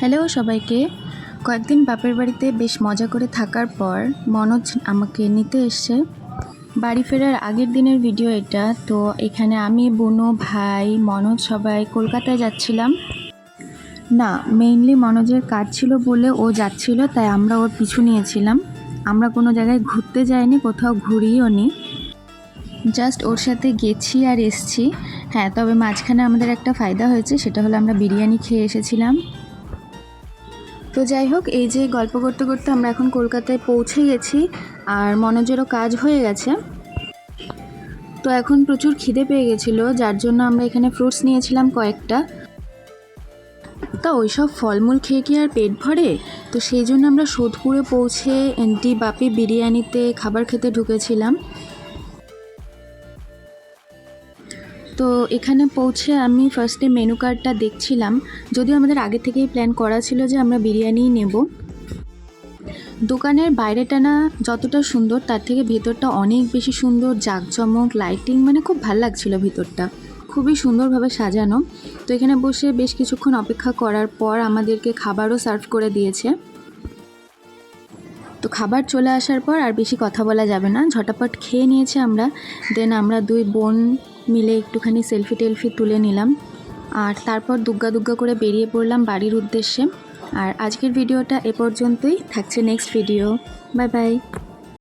Hello সবাইকে। কয়েকদিন বাপের বাড়িতে বেশ মজা করে থাকার পর মনোজ আমাকে নিতে এসছে। বাড়ি ফেরার আগের দিনের ভিডিও এটা। তো এখানে আমি, বুনু, ভাই, মনোজ সবাই কলকাতায় যাচ্ছিলাম। না, মেইনলি মনোজের কাজ ছিল বলে ও যাচ্ছিল, তাই আমরা ওর পিছু নিয়েছিলাম। আমরা কোনো জায়গায় ঘুরতে যাইনি, কোথাও ঘুরিও নি, জাস্ট ওর সাথে গেছি আর এসছি। হ্যাঁ, তবে মাঝখানে আমাদের একটা ফায়দা হয়েছে, সেটা হলো আমরা বিরিয়ানি খেয়ে এসেছিলাম। তো যাই হোক, এই যে গল্প করতে করতে আমরা এখন কলকাতায় পৌঁছে গেছি আর মনোজেরও কাজ হয়ে গেছে। তো এখন প্রচুর খিদে পেয়ে গেছিলো, যার জন্য আমরা এখানে ফ্রুটস নিয়েছিলাম কয়েকটা। তা ওইসব ফলমূল খেয়ে কি আর পেট ভরে? তো সেই জন্য আমরা সোদপুরে পৌঁছে এন্টি বাপি বিরিয়ানিতে খাবার খেতে ঢুকেছিলাম। তো এখানে পৌঁছে আমি ফার্স্টে মেনু কার্ডটা দেখছিলাম, যদিও আমাদের আগে থেকেই প্ল্যান করা ছিল যে আমরা বিরিয়ানিই নেব। দোকানের বাইরেটা না যতটা সুন্দর, তার থেকে ভেতরটা অনেক বেশি সুন্দর, জাঁকজমক, লাইটিং, মানে খুব ভালো লাগছিল ভিতরটা, খুবই সুন্দরভাবে সাজানো। তো এখানে বসে বেশ কিছুক্ষণ অপেক্ষা করার পর আমাদেরকে খাবারও সার্ভ করে দিয়েছে। তো খাবার চলে আসার পর আর বেশি কথা বলা যাবে না, ঝটাপট খেয়ে নিয়েছে আমরা। দেন আমরা দুই বোন মিলে একটুখানি সেলফি টেলফি তুলে নিলাম, আর তারপর দুগ্গা দুগ্গা করে বেরিয়ে পড়লাম বাড়ির উদ্দেশ্যে। আর আজকের ভিডিওটা এ পর্যন্তই, থাকছে নেক্সট ভিডিও। Bye bye.